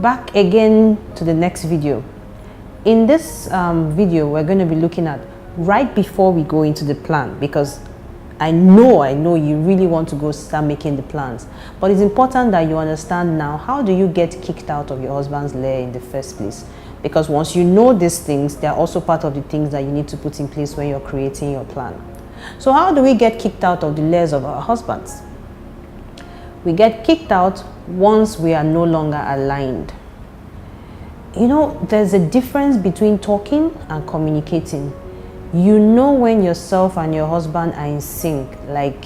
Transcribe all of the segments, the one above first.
Back again to the next video. In this video, we're going to be looking at right before we go into the plan, because I know you really want to go start making the plans, but it's important that you understand now, how do you get kicked out of your husband's lair in the first place? Because once you know these things, they're also part of the things that you need to put in place when you're creating your plan. So how do we get kicked out of the lairs of our husbands? We get kicked out once we are no longer aligned. You know, there's a difference between talking and communicating. You know when yourself and your husband are in sync, like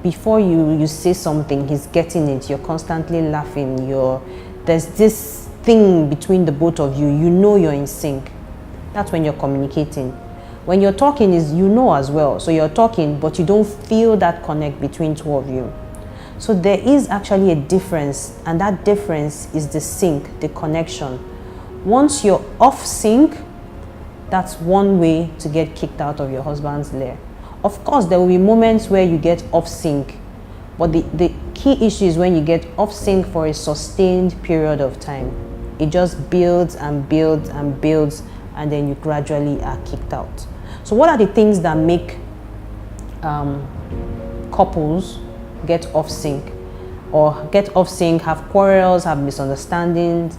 before you say something, he's getting it, you're constantly laughing, there's this thing between the both of you, you know you're in sync. That's when you're communicating. When you're talking is, you know as well, so you're talking, but you don't feel that connect between two of you. So there is actually a difference, and that difference is the sync, the connection. Once you're off sync, that's one way to get kicked out of your husband's lair. Of course, there will be moments where you get off sync, but the key issue is when you get off sync for a sustained period of time. It just builds and builds and builds, and then you gradually are kicked out. So what are the things that make couples get off sync, or get off sync, have quarrels, have misunderstandings?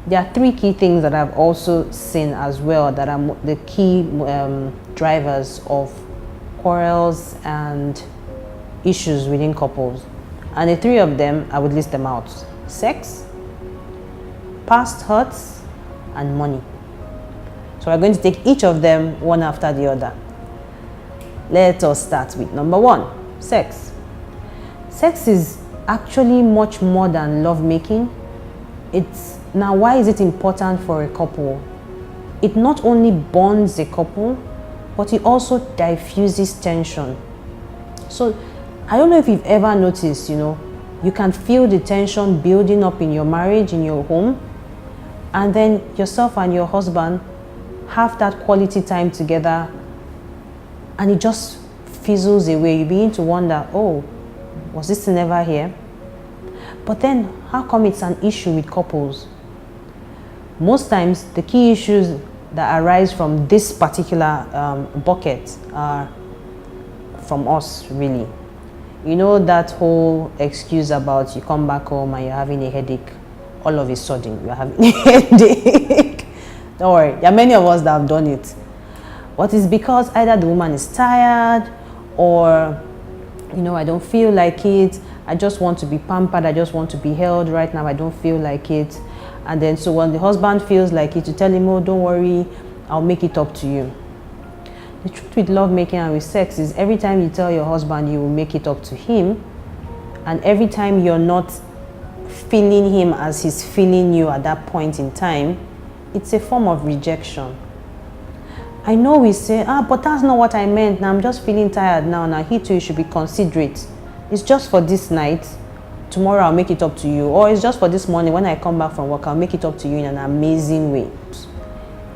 There are three key things that I've also seen as well that are the key drivers of quarrels and issues within couples. And the three of them, I would list them out: sex, past hurts, and money. So we're going to take each of them one after the other. Let us start with number one, sex. Sex is actually much more than lovemaking. Now, why is it important for a couple? It not only bonds a couple, but it also diffuses tension. So I don't know if you've ever noticed, you can feel the tension building up in your marriage, in your home, and then yourself and your husband have that quality time together, and it just fizzles away. You begin to wonder, oh, was this never here? But then, how come it's an issue with couples? Most times, the key issues that arise from this particular bucket are from us, really. You know that whole excuse about you come back home and you're having a headache. All of a sudden, you're having a headache. Don't worry, there are many of us that have done it. But it's because either the woman is tired, or I don't feel like it. I just want to be pampered. I just want to be held right now. I don't feel like it. And then so when the husband feels like it, you tell him, oh, don't worry, I'll make it up to you. The truth with lovemaking and with sex is, every time you tell your husband you will make it up to him, and every time you're not feeling him as he's feeling you at that point in time, it's a form of rejection. I know we say, but that's not what I meant. Now I'm just feeling tired now. Now he too, you should be considerate. It's just for this night. Tomorrow I'll make it up to you. Or it's just for this morning. When I come back from work, I'll make it up to you in an amazing way.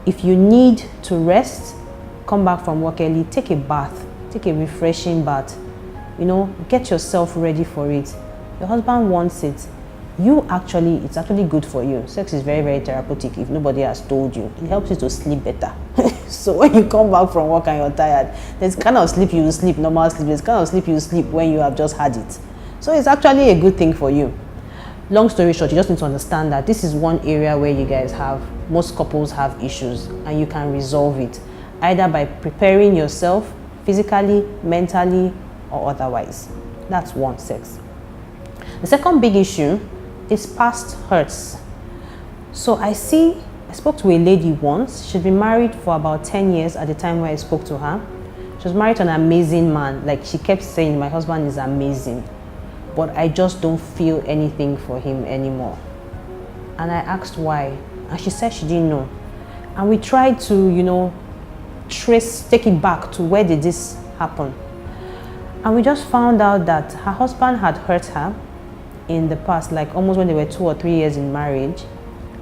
If you need to rest, come back from work early, take a bath, take a refreshing bath. Get yourself ready for it. Your husband wants it. It's actually good for you. Sex is very, very therapeutic if nobody has told you. It helps you to sleep better. So when you come back from work and you're tired, there's kind of sleep you will sleep, normal sleep. There's kind of sleep you will sleep when you have just had it. So it's actually a good thing for you. Long story short, you just need to understand that this is one area where most couples have issues, and you can resolve it either by preparing yourself physically, mentally, or otherwise. That's one, sex. The second big issue is past hurts. So I spoke to a lady once. She'd been married for about 10 years at the time where I spoke to her. She was married to an amazing man. Like, she kept saying, my husband is amazing, but I just don't feel anything for him anymore. And I asked why, and she said she didn't know. And we tried to, take it back to where did this happen. And we just found out that her husband had hurt her in the past, like almost when they were 2 or 3 years in marriage,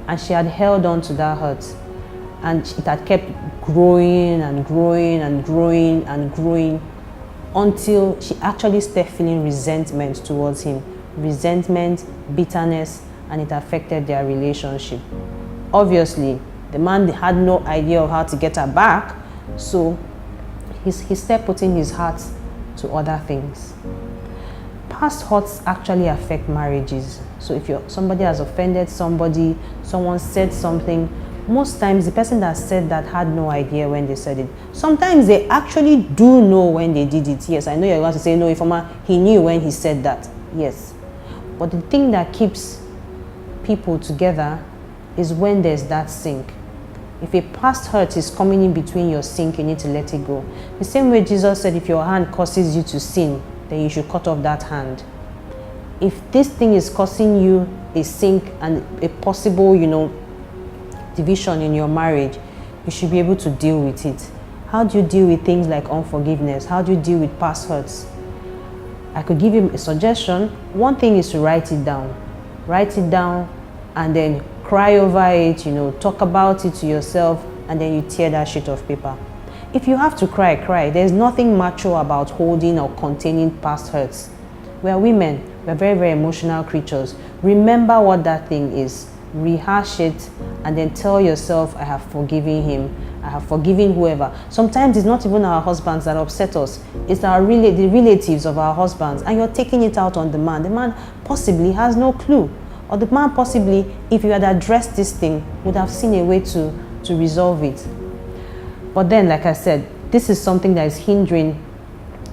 and she had held on to that hurt, and it had kept growing and growing and growing and growing until she actually started feeling resentment towards him. Resentment, bitterness, and it affected their relationship. Obviously, the man had no idea of how to get her back, so he started putting his heart to other things. Past hurts actually affect marriages. So if somebody has offended somebody, someone said something, most times the person that said that had no idea when they said it. Sometimes they actually do know when they did it. Yes, I know you're going to say, no, Ifeoma, he knew when he said that. Yes. But the thing that keeps people together is when there's that sink. If a past hurt is coming in between your sink, you need to let it go. The same way Jesus said, if your hand causes you to sin, then you should cut off that hand. If this thing is causing you a sink and a possible, division in your marriage, you should be able to deal with it. How do you deal with things like unforgiveness? How do you deal with past hurts? I could give you a suggestion. One thing is to write it down. Write it down and then cry over it, talk about it to yourself, and then you tear that sheet of paper. If you have to cry, cry. There's nothing macho about holding or containing past hurts. We are women. We are very, very emotional creatures. Remember what that thing is. Rehash it and then tell yourself, I have forgiven him. I have forgiven whoever. Sometimes it's not even our husbands that upset us. It's the relatives of our husbands. And you're taking it out on the man. The man possibly has no clue. Or the man possibly, if you had addressed this thing, would have seen a way to resolve it. But then, like I said, this is something that is hindering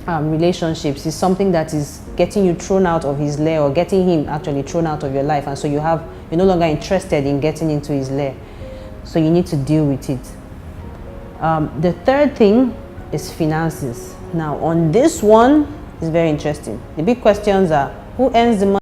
relationships. It's something that is getting you thrown out of his lair, or getting him actually thrown out of your life. And so you're no longer interested in getting into his lair. So you need to deal with it. The third thing is finances. Now, on this one, is very interesting. The big questions are, who earns the